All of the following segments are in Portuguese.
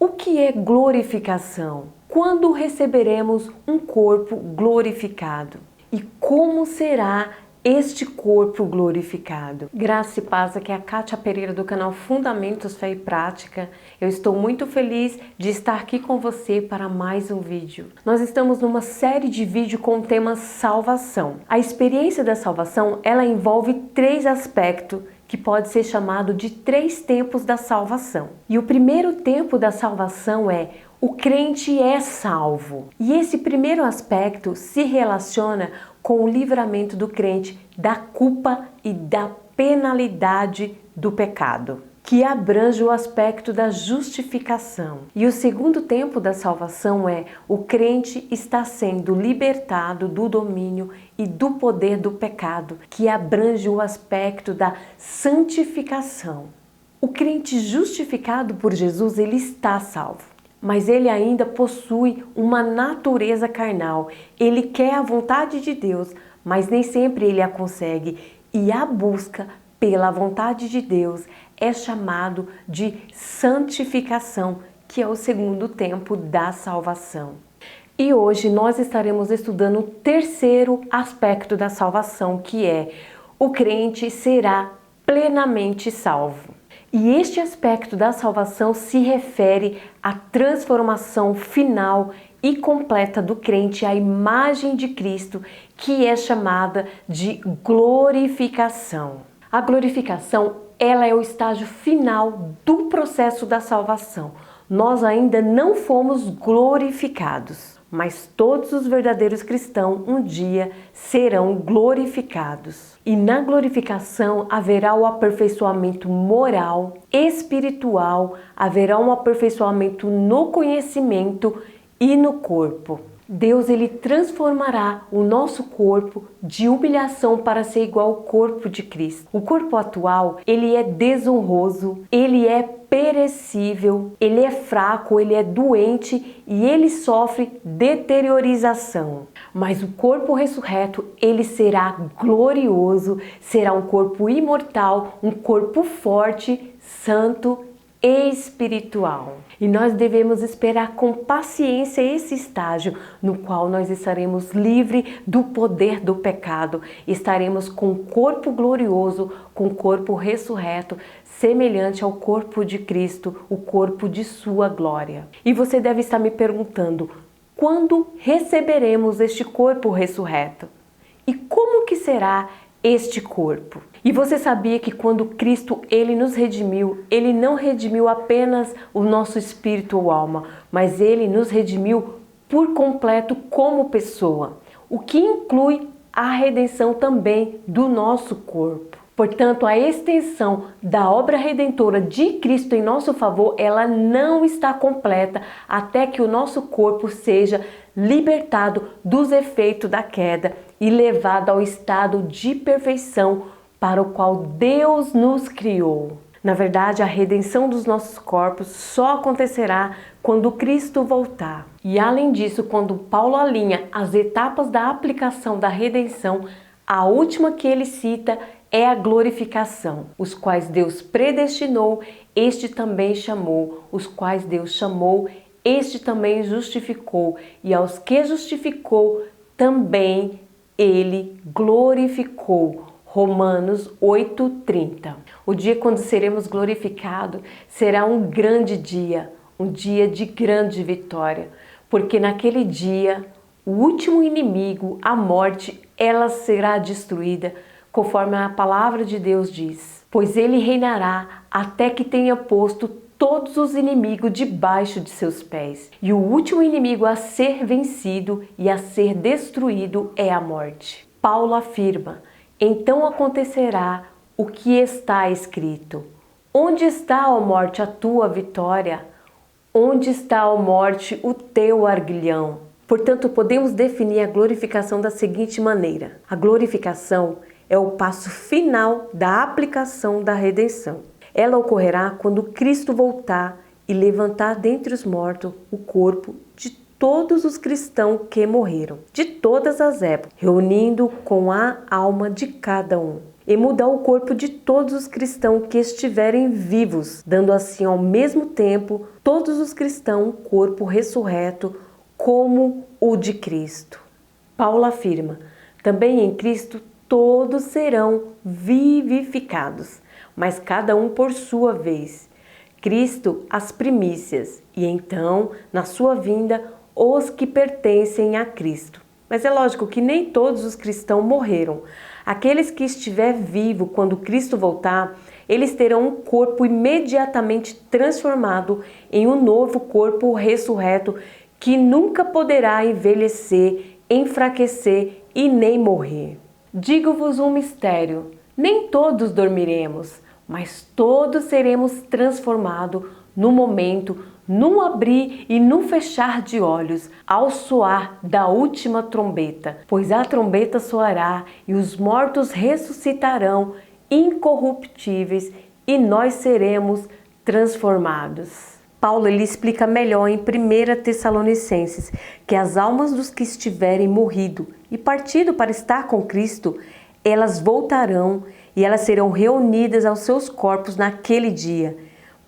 O que é glorificação? Quando receberemos um corpo glorificado? E como será este corpo glorificado? Graça e paz, aqui é a Kátia Pereira do canal Fundamentos Fé e Prática. Eu estou muito feliz de estar aqui com você para mais um vídeo. Nós estamos numa série de vídeos com o tema salvação. A experiência da salvação, ela envolve 3 aspectos que pode ser chamado de 3 tempos da salvação. E o primeiro tempo da salvação é: o crente é salvo. E esse primeiro aspecto se relaciona com o livramento do crente da culpa e da penalidade do pecado, que abrange o aspecto da justificação. E o segundo tempo da salvação é: o crente está sendo libertado do domínio e do poder do pecado, que abrange o aspecto da santificação. O crente justificado por Jesus, ele está salvo, mas ele ainda possui uma natureza carnal. Ele quer a vontade de Deus, mas nem sempre ele a consegue. E a busca pela vontade de Deus é chamado de santificação, que é o segundo tempo da salvação. E hoje nós estaremos estudando o terceiro aspecto da salvação, que é: o crente será plenamente salvo. E este aspecto da salvação se refere à transformação final e completa do crente à imagem de Cristo, que é chamada de glorificação. A glorificação, ela é o estágio final do processo da salvação. Nós ainda não fomos glorificados, mas todos os verdadeiros cristãos um dia serão glorificados. E na glorificação haverá o aperfeiçoamento moral, espiritual, haverá um aperfeiçoamento no conhecimento e no corpo. Deus, ele transformará o nosso corpo de humilhação para ser igual ao corpo de Cristo. O corpo atual, ele é desonroso, ele é perecível, ele é fraco, ele é doente e ele sofre deteriorização. Mas o corpo ressurreto, ele será glorioso, será um corpo imortal, um corpo forte, santo e espiritual. E nós devemos esperar com paciência esse estágio no qual nós estaremos livres do poder do pecado, estaremos com o corpo glorioso, com o corpo ressurreto, semelhante ao corpo de Cristo, o corpo de sua glória. E você deve estar me perguntando: quando receberemos este corpo ressurreto? E como que será este corpo? E você sabia que quando Cristo ele nos redimiu, ele não redimiu apenas o nosso espírito ou alma, mas ele nos redimiu por completo como pessoa, o que inclui a redenção também do nosso corpo. Portanto, a extensão da obra redentora de Cristo em nosso favor, ela não está completa até que o nosso corpo seja libertado dos efeitos da queda e levado ao estado de perfeição para o qual Deus nos criou. Na verdade, a redenção dos nossos corpos só acontecerá quando Cristo voltar. E além disso, quando Paulo alinha as etapas da aplicação da redenção, a última que ele cita é a glorificação, os quais Deus predestinou, este também chamou, os quais Deus chamou, este também justificou, e aos que justificou, também ele glorificou. Romanos 8:30. O dia quando seremos glorificados será um grande dia, um dia de grande vitória, porque naquele dia o último inimigo, a morte, ela será destruída, conforme a palavra de Deus diz. Pois ele reinará até que tenha posto todos os inimigos debaixo de seus pés. E o último inimigo a ser vencido e a ser destruído é a morte. Paulo afirma: então acontecerá o que está escrito: onde está, ó morte, a tua vitória? Onde está, ó morte, o teu aguilhão? Portanto, podemos definir a glorificação da seguinte maneira: a glorificação é o passo final da aplicação da redenção. Ela ocorrerá quando Cristo voltar e levantar dentre os mortos o corpo de todos os cristãos que morreram, de todas as épocas, reunindo com a alma de cada um. e mudar o corpo de todos os cristãos que estiverem vivos, dando assim ao mesmo tempo todos os cristãos um corpo ressurreto como o de Cristo. Paulo afirma: também em Cristo todos serão vivificados, mas cada um por sua vez. Cristo as primícias, e então, na sua vinda, os que pertencem a Cristo. Mas é lógico que nem todos os cristãos morreram. Aqueles que estiver vivo quando Cristo voltar, eles terão um corpo imediatamente transformado em um novo corpo ressurreto que nunca poderá envelhecer, enfraquecer e nem morrer. Digo-vos um mistério: nem todos dormiremos, mas todos seremos transformados no momento, num abrir e num fechar de olhos, ao soar da última trombeta. Pois a trombeta soará e os mortos ressuscitarão incorruptíveis e nós seremos transformados. Paulo ele explica melhor em 1 Tessalonicenses que as almas dos que estiverem morrido e partido para estar com Cristo, elas voltarão e elas serão reunidas aos seus corpos naquele dia,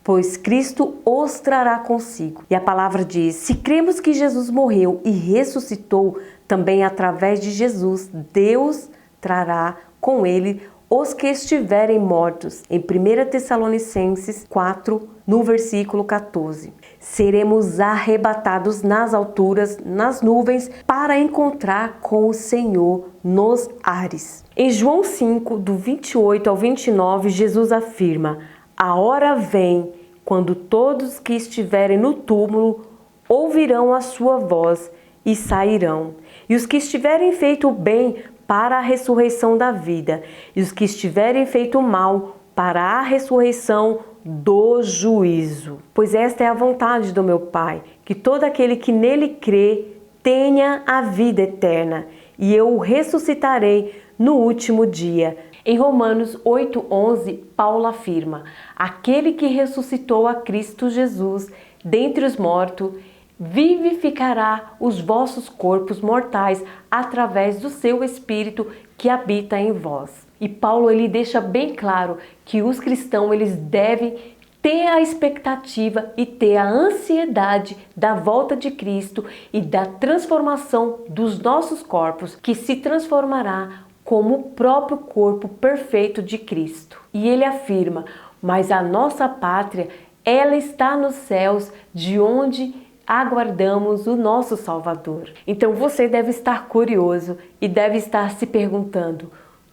pois Cristo os trará consigo. E a palavra diz: se cremos que Jesus morreu e ressuscitou, também através de Jesus, Deus trará com ele os que estiverem mortos. Em 1 Tessalonicenses 4, no versículo 14. Seremos arrebatados nas alturas, nas nuvens, para encontrar com o Senhor nos ares. Em João 5, do 28 ao 29, Jesus afirma: a hora vem quando todos que estiverem no túmulo ouvirão a sua voz e sairão. E os que estiverem feito o bem para a ressurreição da vida, e os que estiverem feito o mal para a ressurreição do juízo. Pois esta é a vontade do meu Pai, que todo aquele que nele crê tenha a vida eterna, e eu o ressuscitarei no último dia. Em Romanos 8:11, Paulo afirma: aquele que ressuscitou a Cristo Jesus dentre os mortos, vivificará os vossos corpos mortais através do seu Espírito que habita em vós. E Paulo ele deixa bem claro que os cristãos eles devem ter a expectativa e ter a ansiedade da volta de Cristo e da transformação dos nossos corpos, que se transformará como o próprio corpo perfeito de Cristo. E ele afirma: mas a nossa pátria, ela está nos céus, de onde aguardamos o nosso Salvador. Então você deve estar curioso e deve estar se perguntando: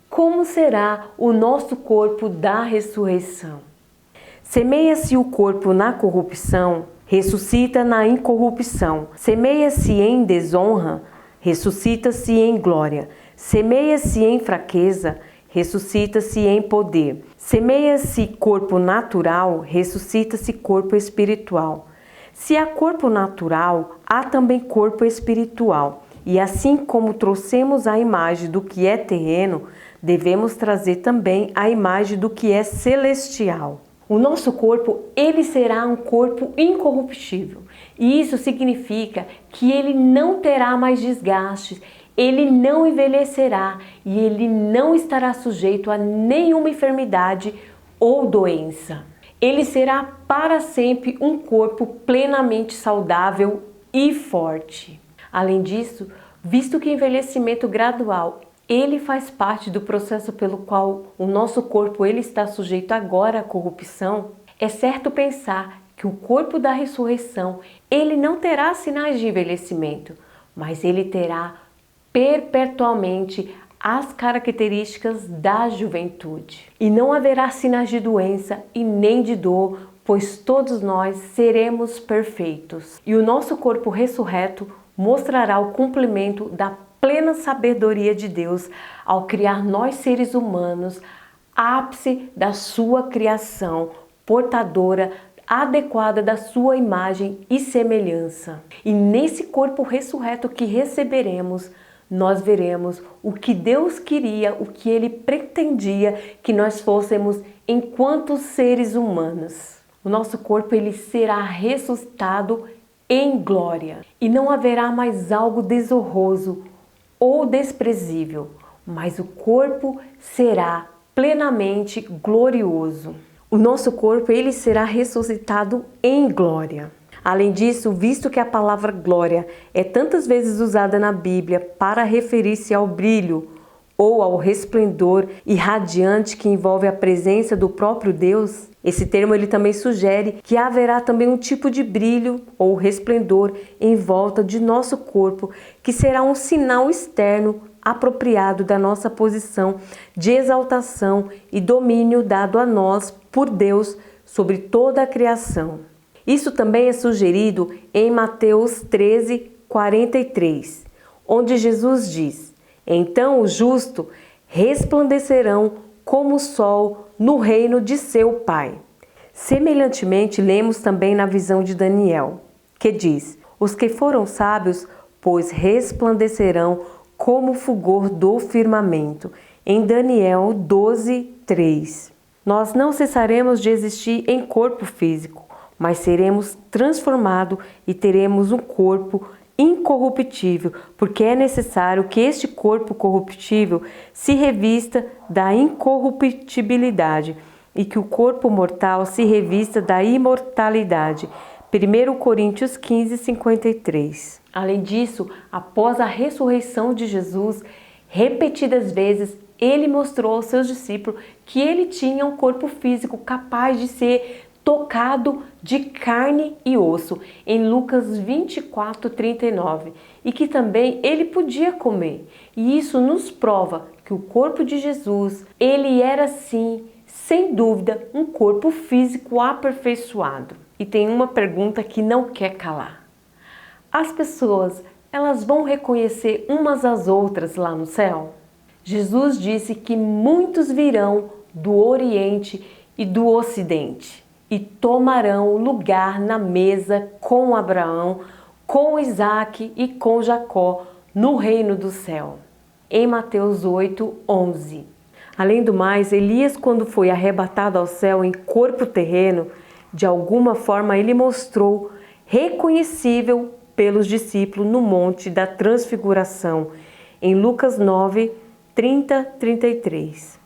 como será o nosso corpo da ressurreição? Semeia-se o corpo na corrupção, ressuscita na incorrupção. Semeia-se em desonra, ressuscita-se em glória. Semeia-se em fraqueza, ressuscita-se em poder. Semeia-se corpo natural, ressuscita-se corpo espiritual. Se há corpo natural, há também corpo espiritual. E assim como trouxemos a imagem do que é terreno, devemos trazer também a imagem do que é celestial. O nosso corpo, ele será um corpo incorruptível. E isso significa que ele não terá mais desgastes, ele não envelhecerá e ele não estará sujeito a nenhuma enfermidade ou doença. Ele será para sempre um corpo plenamente saudável e forte. Além disso, visto que o envelhecimento gradual ele faz parte do processo pelo qual o nosso corpo ele está sujeito agora à corrupção, é certo pensar que o corpo da ressurreição ele não terá sinais de envelhecimento, mas ele terá perpetuamente as características da juventude. E não haverá sinais de doença e nem de dor, pois todos nós seremos perfeitos. E o nosso corpo ressurreto mostrará o cumprimento da plena sabedoria de Deus ao criar nós seres humanos, ápice da sua criação, portadora adequada da sua imagem e semelhança. E nesse corpo ressurreto que receberemos, nós veremos o que Deus queria, o que Ele pretendia que nós fôssemos enquanto seres humanos. O nosso corpo ele será ressuscitado em glória e não haverá mais algo desonroso ou desprezível, mas o corpo será plenamente glorioso. O nosso corpo, ele será ressuscitado em glória. Além disso, visto que a palavra glória é tantas vezes usada na Bíblia para referir-se ao brilho ou ao resplendor irradiante que envolve a presença do próprio Deus, esse termo ele também sugere que haverá também um tipo de brilho ou resplendor em volta de nosso corpo, que será um sinal externo apropriado da nossa posição de exaltação e domínio dado a nós por Deus sobre toda a criação. Isso também é sugerido em Mateus 13:43, onde Jesus diz: então os justos resplandecerão como o sol no reino de seu Pai. Semelhantemente, lemos também na visão de Daniel, que diz: os que foram sábios, pois resplandecerão como o fulgor do firmamento. Em Daniel 12:3. Nós não cessaremos de existir em corpo físico, mas seremos transformados e teremos um corpo incorruptível, porque é necessário que este corpo corruptível se revista da incorruptibilidade e que o corpo mortal se revista da imortalidade. 1 Coríntios 15:53. Além disso, após a ressurreição de Jesus, repetidas vezes ele mostrou aos seus discípulos que ele tinha um corpo físico capaz de ser tocado de carne e osso, em Lucas 24:39, e que também ele podia comer. E isso nos prova que o corpo de Jesus, ele era sim, sem dúvida, um corpo físico aperfeiçoado. E tem uma pergunta que não quer calar. As pessoas, elas vão reconhecer umas às outras lá no céu? Jesus disse que muitos virão do Oriente e do Ocidente e tomarão lugar na mesa com Abraão, com Isaac e com Jacó no reino do céu. Em Mateus 8:11. Além do mais, Elias, quando foi arrebatado ao céu em corpo terreno, de alguma forma ele mostrou reconhecível pelos discípulos no Monte da Transfiguração, em Lucas 9:30-33.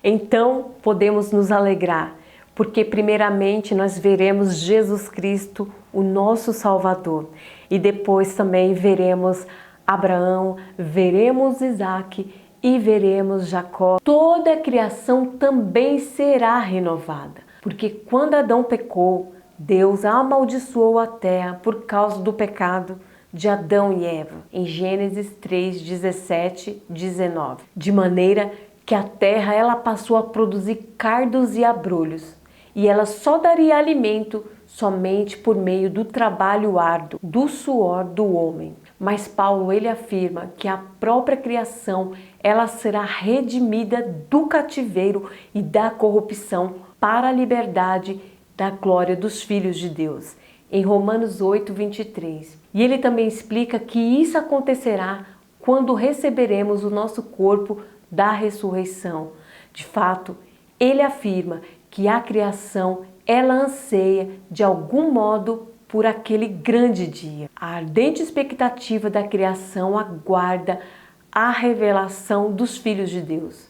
Então podemos nos alegrar, porque primeiramente nós veremos Jesus Cristo, o nosso Salvador, e depois também veremos Abraão, veremos Isaac e veremos Jacó. Toda a criação também será renovada, porque quando Adão pecou, Deus amaldiçoou a terra por causa do pecado de Adão e Eva, em Gênesis 3:17-19, de maneira que a terra ela passou a produzir cardos e abrolhos, e ela só daria alimento somente por meio do trabalho árduo, do suor do homem. Mas Paulo ele afirma que a própria criação ela será redimida do cativeiro e da corrupção para a liberdade da glória dos filhos de Deus, em Romanos 8:23. E ele também explica que isso acontecerá quando receberemos o nosso corpo da ressurreição. De fato, ele afirma que a criação ela anseia de algum modo por aquele grande dia. A ardente expectativa da criação aguarda a revelação dos filhos de Deus,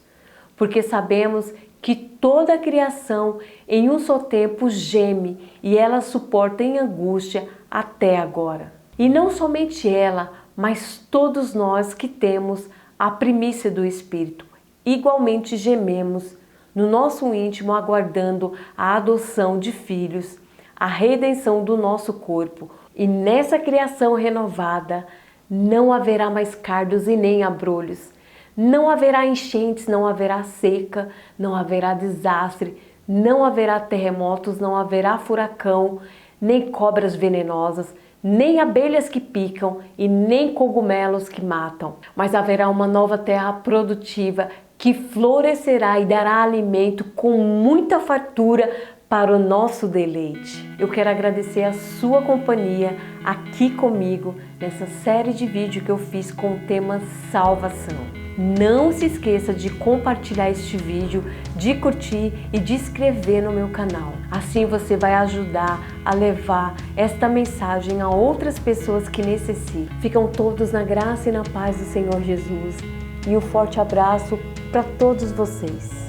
porque sabemos que toda a criação em um só tempo geme e ela suporta em angústia até agora. E não somente ela, mas todos nós que temos a primícia do Espírito, igualmente gememos no nosso íntimo aguardando a adoção de filhos, a redenção do nosso corpo. E nessa criação renovada não haverá mais cardos e nem abrolhos. Não haverá enchentes, não haverá seca, não haverá desastre, não haverá terremotos, não haverá furacão, nem cobras venenosas, nem abelhas que picam e nem cogumelos que matam. Mas haverá uma nova terra produtiva que florescerá e dará alimento com muita fartura para o nosso deleite. Eu quero agradecer a sua companhia aqui comigo nessa série de vídeos que eu fiz com o tema salvação. Não se esqueça de compartilhar este vídeo, de curtir e de inscrever no meu canal. Assim você vai ajudar a levar esta mensagem a outras pessoas que necessitam. Ficam todos na graça e na paz do Senhor Jesus. E um forte abraço para todos vocês.